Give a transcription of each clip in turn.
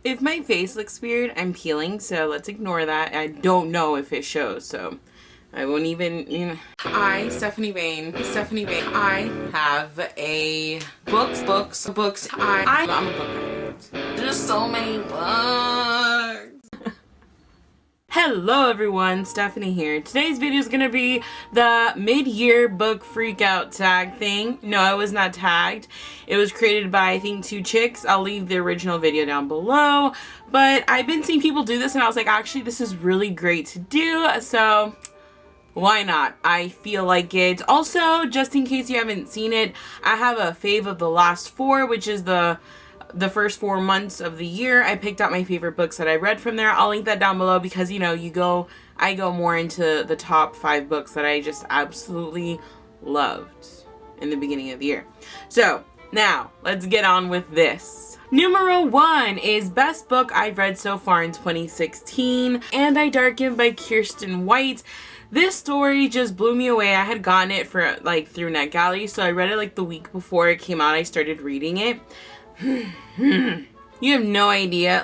If my face looks weird, I'm peeling, so let's ignore that. I don't know if it shows, so I won't even, Stephanie Vane, I have a books. I'm a book nerd. There's so many books. Hello everyone, Stephanie here. Today's video is gonna be the mid-year book freakout tag thing. No, I was not tagged. It was created by, I think, 2 chicks. I'll leave the original video down below. But I've been seeing people do this and I was like, actually, this is really great to do. So why not? I feel like it. Also, just in case you haven't seen it, I have a fave of the last 4, which is the first 4 months of the year. I picked out my favorite books that I read from there. I'll link that down below because, I go more into the top 5 books that I just absolutely loved in the beginning of the year. So, now, let's get on with this. Numero 1 is Best Book I've Read So Far in 2016, And I Darken by Kirsten White. This story just blew me away. I had gotten it for through NetGalley, so I read it the week before it came out. I started reading it. You have no idea,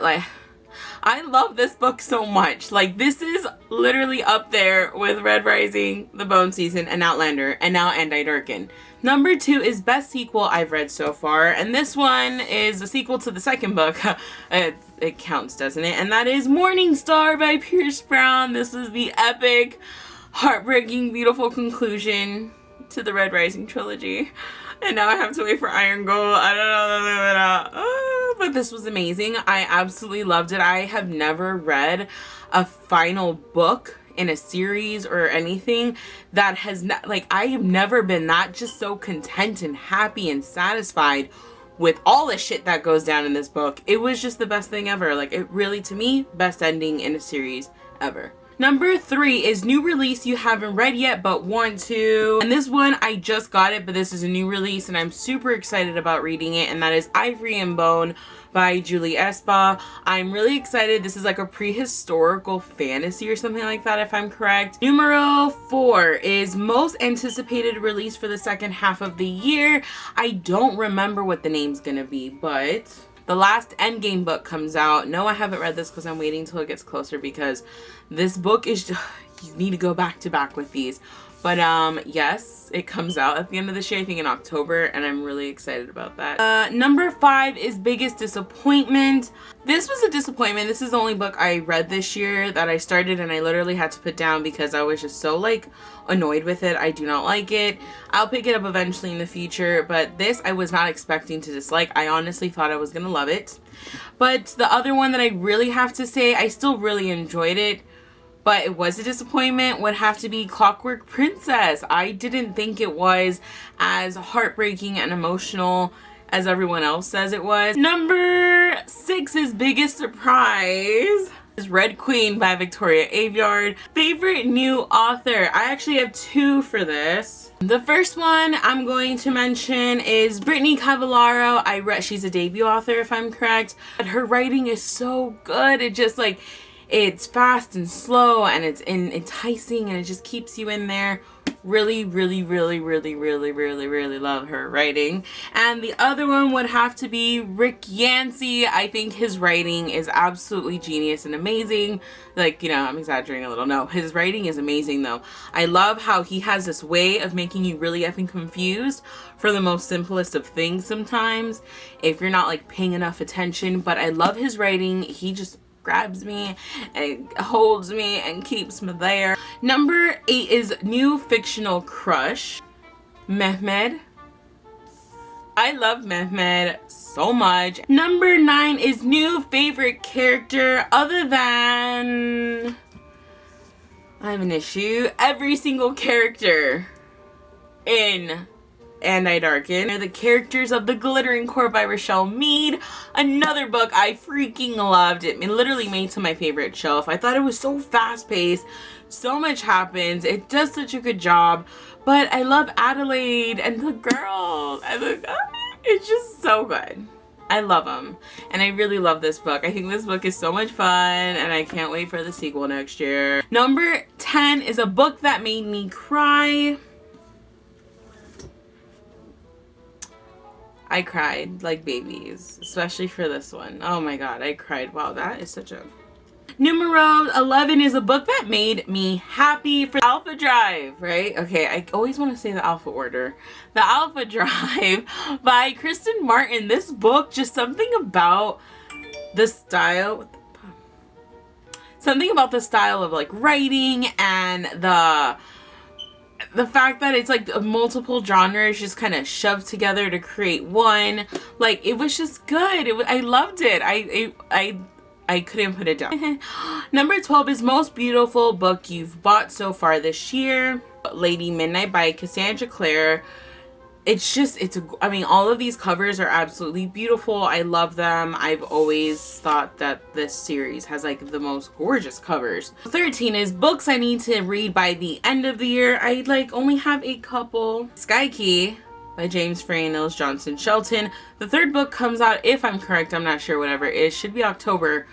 I love this book so much. This is literally up there with Red Rising, The Bone Season, and Outlander, and now And I Darken. Number 2 is Best Sequel I've Read So Far, and this one is a sequel to the second book. It counts, doesn't it? And that is Morning Star by Pierce Brown. This is the epic, heartbreaking, beautiful conclusion to the Red Rising trilogy. And now I have to wait for Iron Gold. I don't know. But this was amazing. I absolutely loved it. I have never read a final book in a series or anything that has not, I have never been that just so content and happy and satisfied with all the shit that goes down in this book. It was just the best thing ever. It really, to me, best ending in a series ever. Number 3 is New Release You Haven't Read Yet But Want To. And this one, I just got it, but this is a new release and I'm super excited about reading it. And that is Ivory and Bone by Julie Espa. I'm really excited. This is a prehistorical fantasy or something like that, if I'm correct. Numero 4 is Most Anticipated Release for the second half of the year. I don't remember what the name's gonna be, but the last Endgame book comes out. No, I haven't read this because I'm waiting until it gets closer because this book is just, you need to go back to back with these. But yes, it comes out at the end of this year, I think in October, and I'm really excited about that. Number 5 is Biggest Disappointment. This was a disappointment. This is the only book I read this year that I started and I literally had to put down because I was just so annoyed with it. I do not like it. I'll pick it up eventually in the future, but this I was not expecting to dislike. I honestly thought I was gonna love it. But the other one that I really have to say, I still really enjoyed it, but it was a disappointment, would have to be Clockwork Princess. I didn't think it was as heartbreaking and emotional as everyone else says it was. Number 6 is Biggest Surprise. Is Red Queen by Victoria Aveyard. Favorite new author. I actually have 2 for this. The first one I'm going to mention is Brittany Cavallaro. She's a debut author, if I'm correct. But her writing is so good. It just it's fast and slow and it's enticing and it just keeps you in there. Really love her writing. And the other one would have to be Rick Yancey. I think his writing is absolutely genius and amazing. I'm exaggerating a little. No, his writing is amazing though. I love how he has this way of making you really effing confused for the most simplest of things sometimes if you're not paying enough attention. But I love his writing. He just grabs me and holds me and keeps me there. Number 8 is New Fictional Crush, Mehmed. I love Mehmed so much. Number 9 is New Favorite Character other than, I have an issue, every single character in And I Darken. They're the Characters of the Glittering Court by Rochelle Mead. Another book I freaking loved. It literally made to my favorite shelf. I thought it was so fast-paced. So much happens. It does such a good job. But I love Adelaide and the girls. It's just so good. I love them. And I really love this book. I think this book is so much fun and I can't wait for the sequel next year. Number 10 is a book that made me cry. I cried like babies, especially for this one. Oh my god, I cried. Wow, that is such a... Numero 11 is a book that made me happy for Alpha Drive, right? Okay, I always want to say the Alpha Order. The Alpha Drive by Kristen Martin. This book, just something about the style... Something about the style of like writing and the fact that it's like multiple genres just kind of shoved together to create one. Like, it was just good. I loved it. I couldn't put it down. Number 12 is most beautiful book you've bought so far this year. Lady Midnight by Cassandra Clare. I mean, all of these covers are absolutely beautiful. I love them. I've always thought that this series has like the most gorgeous covers. 13 is books I need to read by the end of the year. I like only have a couple. Sky Key by James Frey and Nils Johnson Shelton. The third book comes out, if I'm correct, I'm not sure, whatever it is, should be October.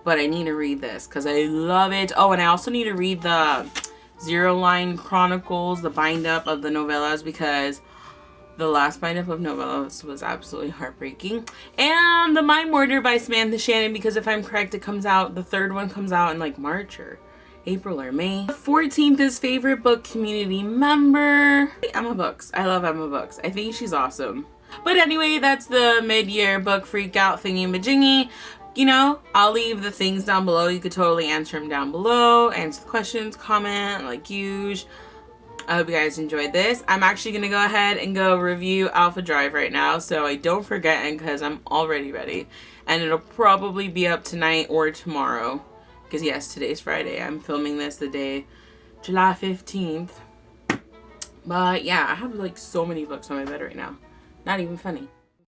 But I need to read this because I love it. Oh, and I also need to read the Zero Line Chronicles, the bind up of the novellas, because the last bind up of novellas was absolutely heartbreaking. And the Mind Mortar by Samantha Shannon, because if I'm correct, it comes out, the third one comes out in like March or April or May. 14th is favorite book community member, Emma Books. I love Emma Books. I think she's awesome. But anyway, that's the mid-year book freak out thingy majingy. You know, I'll leave the things down below. You could totally answer them down below. Answer the questions, comment, like usual. I hope you guys enjoyed this. I'm actually going to go ahead and go review Alpha Drive right now, so I don't forget, and because I'm already ready. And it'll probably be up tonight or tomorrow. Because yes, today's Friday. I'm filming this the day, July 15th. But yeah, I have like so many books on my bed right now. Not even funny.